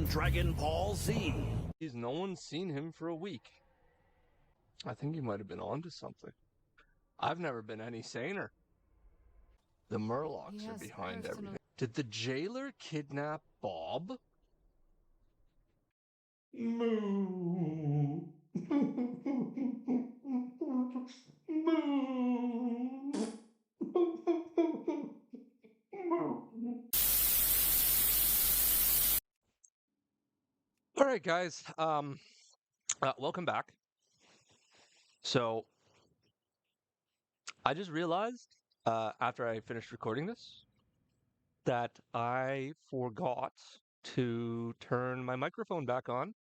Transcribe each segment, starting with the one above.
Dragon Ball Z. No one's seen him for a week. I think he might have been onto something. I've never been any saner. The Murlocs are behind everything. Did the jailer kidnap Bob? Moo. Moo. All right, guys. Welcome back. So, I just realized after I finished recording this that I forgot to turn my microphone back on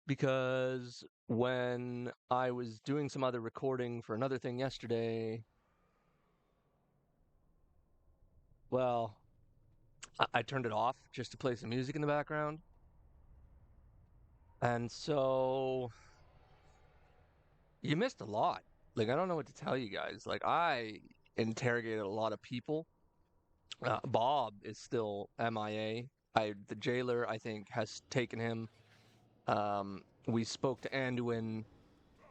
because when I was doing some other recording for another thing yesterday, well, I turned it off just to play some music in the background. And so you missed a lot. Like, I don't know what to tell you guys. Like, I interrogated a lot of people. Bob is still MIA. The jailer, I think, has taken him. We spoke to Anduin.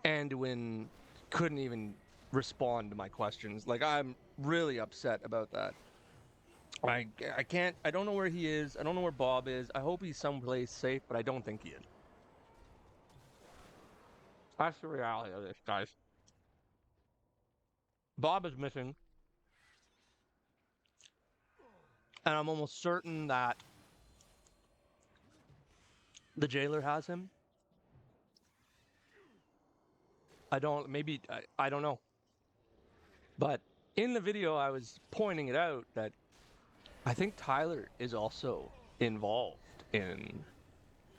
Anduin couldn't even respond to my questions. Like, I'm really upset about that. I can't, I don't know where he is. I don't know where Bob is. I hope he's someplace safe, but I don't think he is. That's the reality of this, guys. Bob is missing. And I'm almost certain that the jailer has him. I don't know. But in the video, I was pointing it out that I think Tyler is also involved in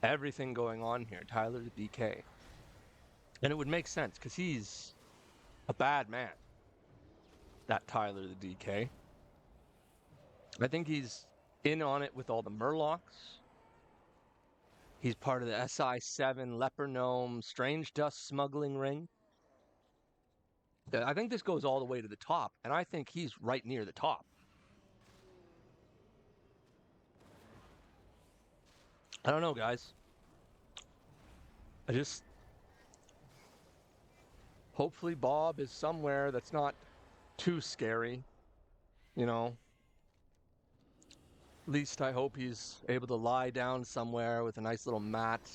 everything going on here. Tyler the DK. And it would make sense because he's a bad man. That Tyler the DK. I think he's in on it with all the Murlocs. He's part of the SI7 Leper Gnome Strange Dust smuggling ring. I think this goes all the way to the top, and I think he's right near the top. I don't know, guys. Hopefully Bob is somewhere that's not too scary, you know. At least I hope he's able to lie down somewhere with a nice little mat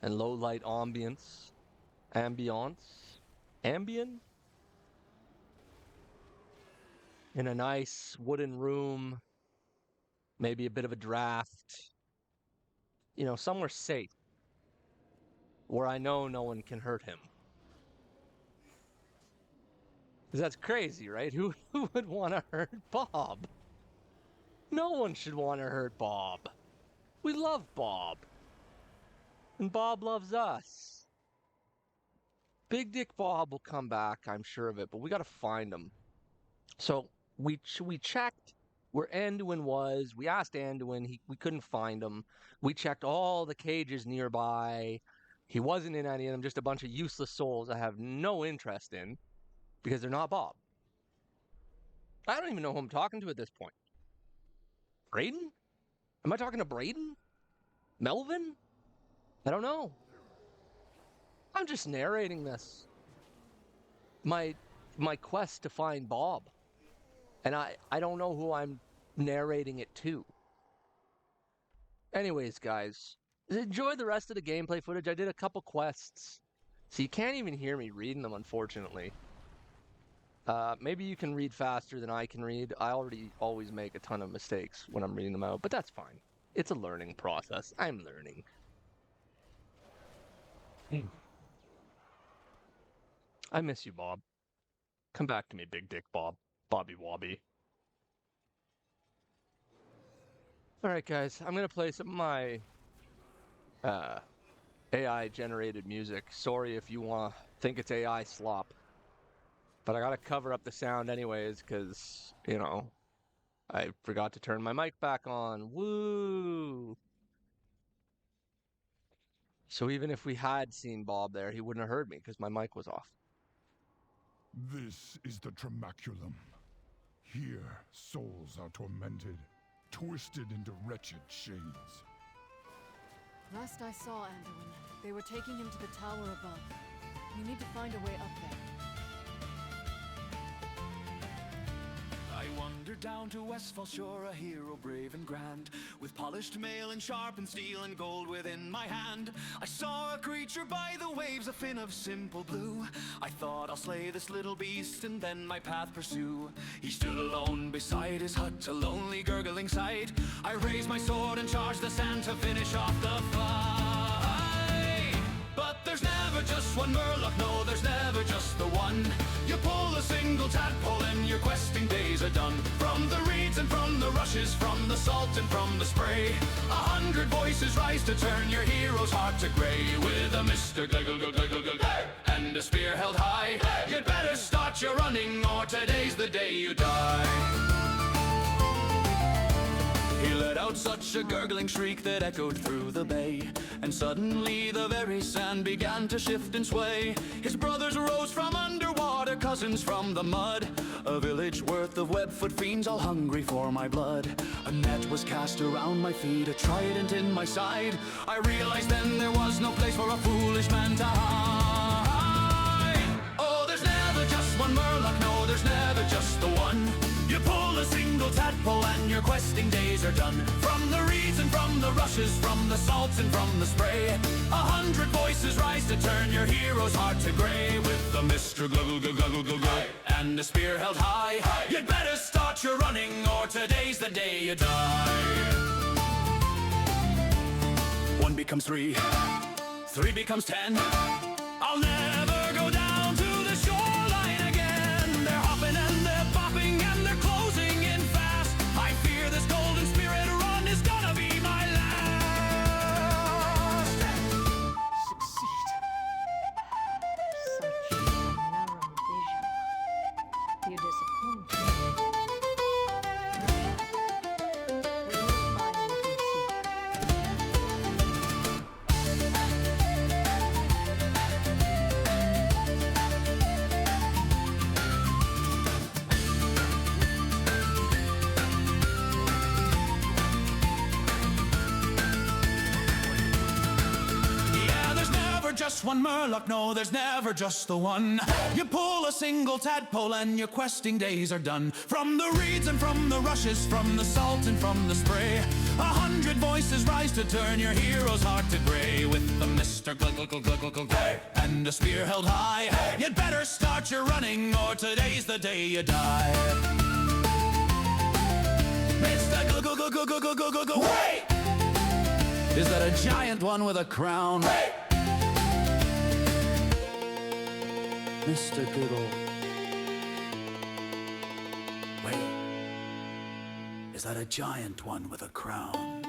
and low light ambience. Ambient? In a nice wooden room, maybe a bit of a draft. You know, somewhere safe where I know no one can hurt him. Because that's crazy, right? Who would want to hurt Bob? No one should want to hurt Bob. We love Bob. And Bob loves us. Big Dick Bob will come back, I'm sure of it, but we got to find him. So we checked where Anduin was. We asked Anduin. We couldn't find him. We checked all the cages nearby. He wasn't in any of them, just a bunch of useless souls I have no interest in because they're not Bob. I don't even know who I'm talking to at this point. Braden? Am I talking to Braden? Melvin? I don't know. I'm just narrating this. My quest to find Bob. And I don't know who I'm narrating it to. Anyways, guys, enjoy the rest of the gameplay footage. I did a couple quests. So you can't even hear me reading them, unfortunately. Maybe you can read faster than I can read. I always make a ton of mistakes when I'm reading them out, but that's fine. It's a learning process. I'm learning. I miss you, Bob. Come back to me, Big Dick Bob. Bobby Wobby. Alright, guys. I'm going to play some of my AI-generated music. Sorry if you want to think it's AI slop. But I got to cover up the sound anyways because, you know, I forgot to turn my mic back on. Woo! So even if we had seen Bob there, he wouldn't have heard me because my mic was off. This is the Tremaculum. Here, souls are tormented, twisted into wretched shades. Last I saw Anduin, they were taking him to the tower above. We need to find a way up there. I wandered down to Westfall Shore, a hero brave and grand, with polished mail and sharpened steel and gold within my hand. I saw a creature by the waves, a fin of simple blue. I thought I'll slay this little beast and then my path pursue. He stood alone beside his hut, a lonely gurgling sight. I raised my sword and charged the sand to finish off the fight. But there's never just one Murloc, no, there's never just the one. You pull a single tadpole and your questing days are done. From the reeds and from the rushes, from the salt and from the spray, 100 voices rise to turn your hero's heart to grey. With a Mr. Gluggle and a spear held high, you'd better start your running or today's the day you die. He let out such a gurgling shriek that echoed through the bay, and suddenly the very sand began to shift and sway. His brothers rose from underwater, cousins from the mud, a village worth of webfoot fiends all hungry for my blood. A net was cast around my feet, a trident in my side. I realized then there was no place for a foolish man to hide. Oh, there's never just one Murloc, no, there's never just the one. You pull a single tadpole and your questing days are done. From the reeds and from the rushes, from the salts and from the spray, 100 voices rise to turn your hero's heart to grey. With the Mr. Gluggle and a spear held high, you'd better start your running or today's the day you die. 1 becomes 3, 3 becomes 10. I'll never go down to the shoreline again. They're hopping and they're bopping and they're closing in fast. I fear this golden spirit run is gonna be my last. Succeed. Such a narrow vision. You disappoint me. We will find what we seek. Yeah, there's never just one Murloc, no, there's never just the one. You pull a single tadpole and your questing days are done. From the reeds and from the rushes, from the salt and from the spray, 100 voices rise to turn your hero's heart to grey. With the Mr. Gluggle and a spear held high, you'd better start your running or today's the day you die. Mr. Gluggle, wait! Is that a giant one with a crown? Wait! Mr. Giggle. Wait. Is that a giant one with a crown?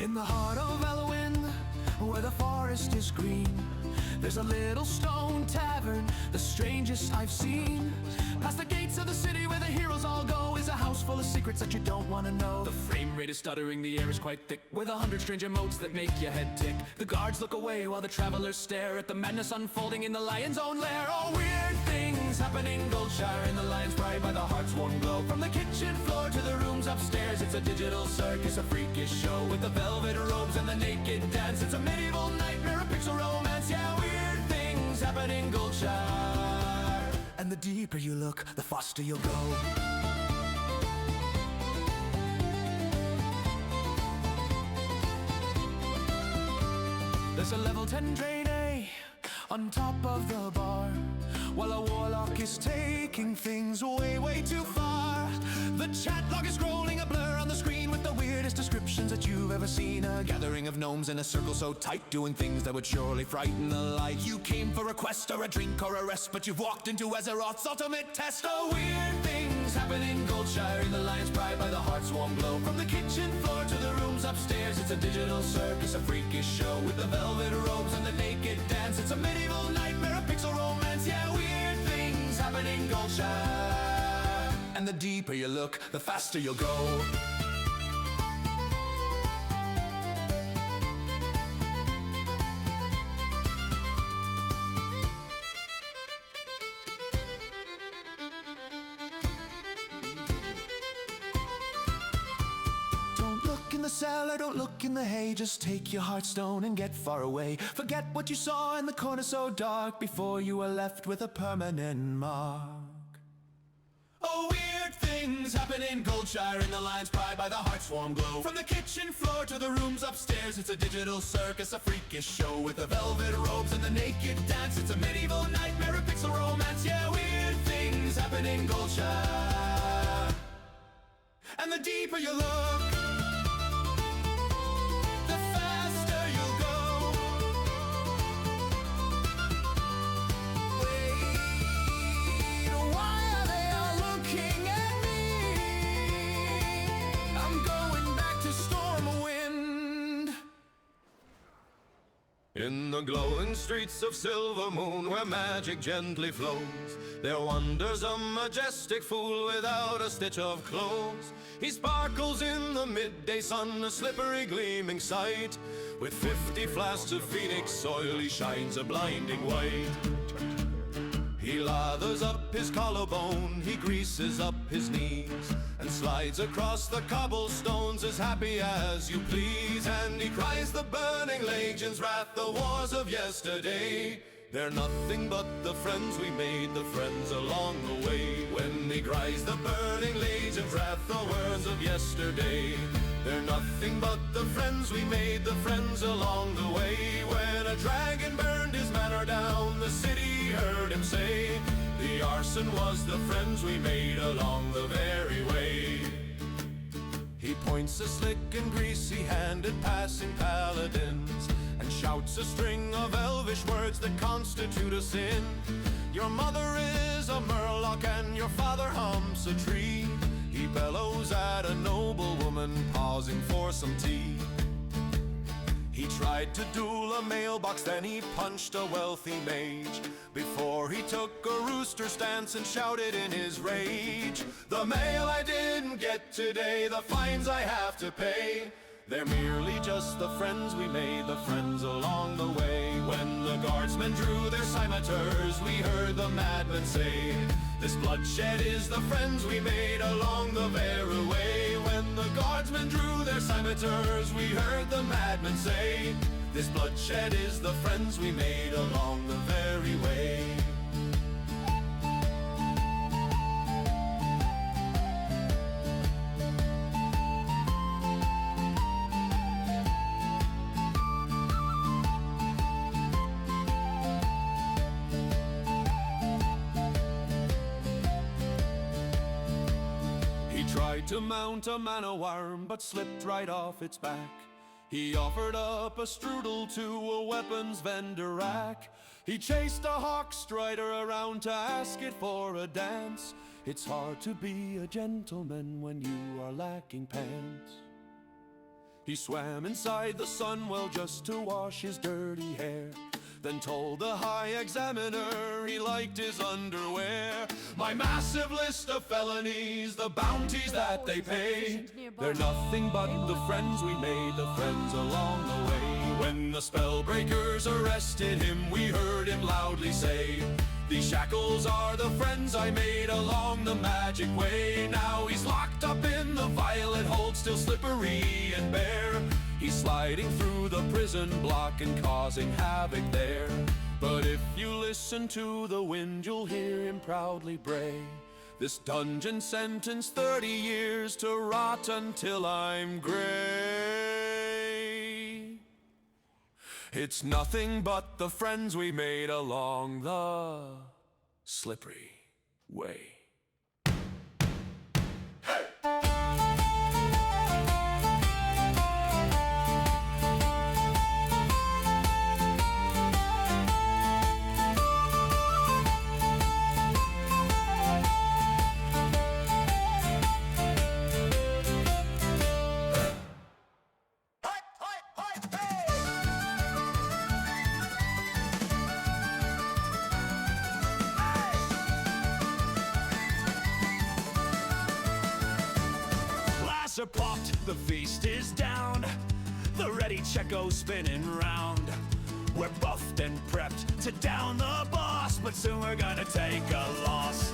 In the heart of Elwyn, where the forest is green, there's a little stone tavern, the strangest I've seen. Past the gates of the city where the heroes all go is a house full of secrets that you don't want to know. The frame rate is stuttering, the air is quite thick, with 100 strange emotes that make your head tick. The guards look away while the travelers stare at the madness unfolding in the lion's own lair. Oh, weird things happen in Goldshire, in the lion's pride by the heart's warm glow. From the kitchen floor to the rooms upstairs, it's a digital circus, a freakish show with the velvet robes and the naked dance. It's a medieval nightmare, a pixel romance, yeah, weird things happen in Goldshire. And the deeper you look, the faster you'll go. There's a level 10 trainee on top of the bar, while a warlock is taking things way, way too far. The chat log is scrolling a blur on the screen with the weirdest descriptions that you've ever seen. A gathering of gnomes in a circle so tight, doing things that would surely frighten the light. You came for a quest or a drink or a rest, but you've walked into Azeroth's ultimate test. Oh, weird things happen in Goldshire, in the lion's pride by the heart's warm glow. From the kitchen floor to the rooms upstairs, it's a digital circus, a freakish show with the velvet robes and the naked dance. It's a medieval nightmare, a pixel romance, yeah, weird things happen in Goldshire. And the deeper you look, the faster you'll go. Don't look in the cellar, don't look in the hay. Just take your heartstone and get far away. Forget what you saw in the corner so dark before you were left with a permanent mark. Oh, weird things happen in Goldshire, and the lions cry by the heart's warm glow. From the kitchen floor to the rooms upstairs, it's a digital circus, a freakish show with the velvet robes and the naked dance. It's a medieval nightmare, a pixel romance. Yeah, weird things happen in Goldshire. And the deeper you look, the faster you'll go. Wait, why are they all looking at me? I'm going back to Stormwind. In the glowing streets of Silver Moon, where magic gently flows, there wanders a majestic fool without a stitch of clothes. He sparkles in the midday sun, a slippery gleaming sight. With 50 flasks of phoenix oil, he shines a blinding white. He lathers up his collarbone, he greases up his knees, and slides across the cobblestones as happy as you please. And he cries the burning legion's wrath, the wars of yesterday. They're nothing but the friends we made, the friends along the way. When he cries the burning legion's wrath, the words of yesterday. They're nothing but the friends we made, the friends along the way. When a dragon burned his manor down, the city heard him say, the arson was the friends we made along the very way. He points a slick and greasy hand at passing paladins, and shouts a string of elvish words that constitute a sin. Your mother is a murloc and your father humps a tree. He bellows at a noble woman pausing for some tea. He tried to duel a mailbox, then he punched a wealthy mage, before he took a rooster stance and shouted in his rage, the mail I didn't get today, the fines I have to pay. They're merely just the friends we made, the friends along the way. When the guardsmen drew their scimitars, we heard the madman say, this bloodshed is the friends we made along the very way. When the guardsmen drew their scimitars, we heard the madman say, this bloodshed is the friends we made along the very way. Tried to mount a man-o-warm, but slipped right off its back. He offered up a strudel to a weapons vendor rack. He chased a hawk strider around to ask it for a dance. It's hard to be a gentleman when you are lacking pants. He swam inside the Sunwell just to wash his dirty hair, then told the high examiner he liked his underwear. My massive list of felonies, the bounties that they pay, they're nothing but the friends we made, the friends along the way. When the spellbreakers arrested him, we heard him loudly say, these shackles are the friends I made along the magic way. Now he's locked up in the violet hold, still slippery and bare. He's sliding through the prison block and causing havoc there. But if you listen to the wind, you'll hear him proudly bray, this dungeon sentenced 30 years to rot until I'm gray. It's nothing but the friends we made along the slippery way. are popped, the feast is down. The ready check goes spinning round. We're buffed and prepped to down the boss, but soon we're gonna take a loss.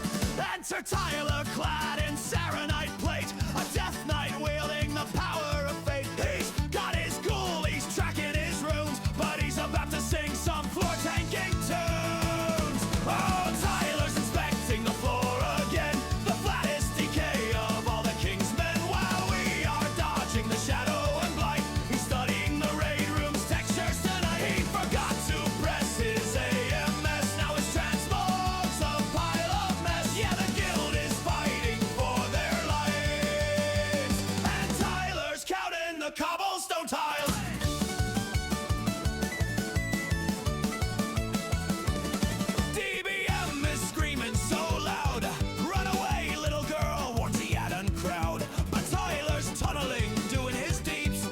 Enter Tyler clad in Saronite plate, a death knight wielding the power of fate. He's got his ghoul, he's tracking his runes, but he's about to sing some floor tanking tunes. Oh, Tyler's inspecting the floor again, the flattest decay of all the king's men, while we are dodging the shadow and blight. He's studying the raid room's textures tonight. He forgot to press his AMS, now his transmog's a pile of mess. Yeah, the guild is fighting for their lives, and Tyler's counting the cobblestone tiles. DBM is screaming so loud, run away little girl, warns the Adam crowd. But Tyler's tunneling, doing his deeps,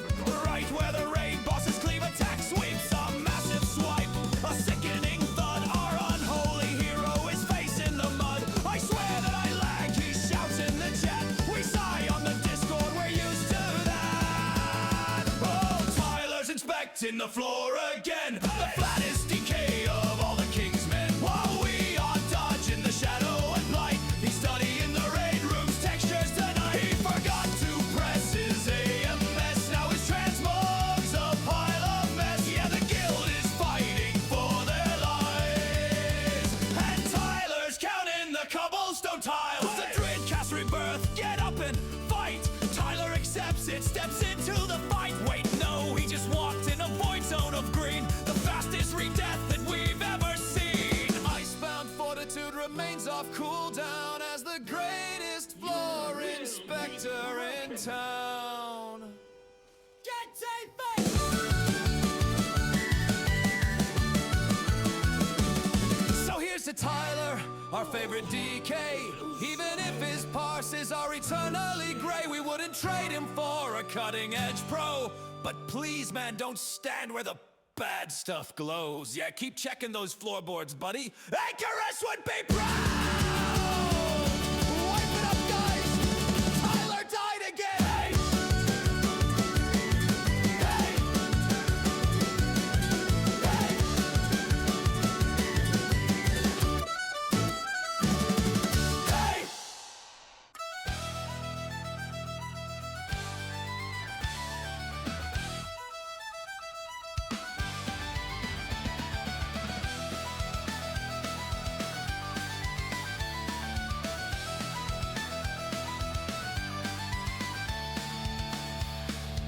right where the raid boss's cleave attack sweeps. A massive swipe, a sickening thud, our unholy hero is facing the mud. I swear that I lagged, he shouts in the chat, we sigh on the Discord, we're used to that. Oh, Tyler's inspecting the floor again, the flattest decay of all the king's men, while we are dodging the shadow and blight. He's studying the raid room's textures tonight. He forgot to press his AMS, now his transmog's a pile of mess. Yeah, the guild is fighting for their lives, and Tyler's counting the cobblestone tiles. The Druid casts Rebirth, get up and fight. Tyler accepts it, steps into the fight. Wait, no, he just walked in a void zone of green, the fastest re-death that we've ever seen. Icebound fortitude remains off cooldown as the greatest floor inspector in town. Get safe! So here's to Tyler, our favorite DK. Even if his parses are eternally gray, we wouldn't trade him for a cutting-edge pro. But please, man, don't stand where the bad stuff glows. Yeah, keep checking those floorboards, buddy. Icarus would be proud! Wipe it up, guys! Tyler died again! Hey! Hey! Hey! Hey!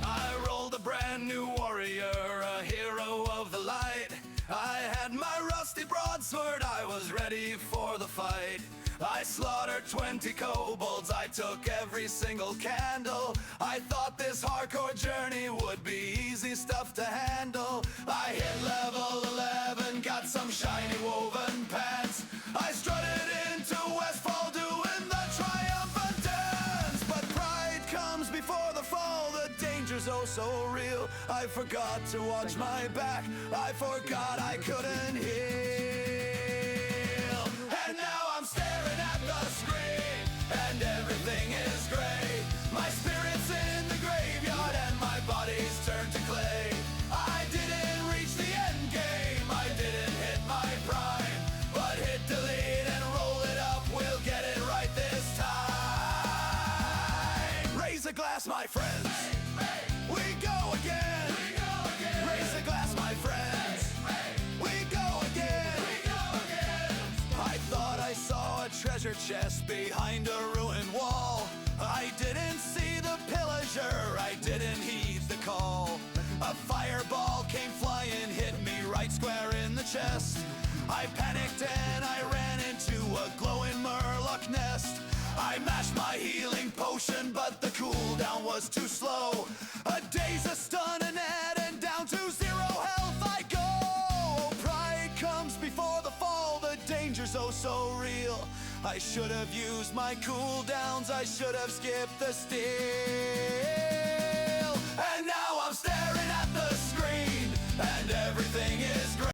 I rolled a brand new warrior, a hero of the light. I had my rusty broadsword, I was ready for the fight. I slaughtered 20 kobolds, I took every single candle. I thought this hardcore journey would be easy stuff to handle. I hit level 11, got some shiny woven pants. I strutted into Westfall doing the triumphant dance. But pride comes before the fall, the danger's oh so real. I forgot to watch my back, I forgot I couldn't heal. And now I'm staring at the screen, and everything is gray. My spirit's in the graveyard and my body's turned to clay. I didn't reach the end game, I didn't hit my prime, but hit delete and roll it up, we'll get it right this time. Raise a glass, my friends. We go again. Raise a glass, my friends. We go again. I thought I saw a treasure chest behind a ruined wall. I didn't see the pillager, I didn't heed the call. A fireball came flying, hit me right square in the chest. I panicked and I ran into a glowing murloc nest. I mashed my healing potion, but the cooldown was too slow. A day's a stun and and down to 0 health I go. Pride comes before the fall, the danger's oh so real. I should have used my cooldowns, I should have skipped the steal.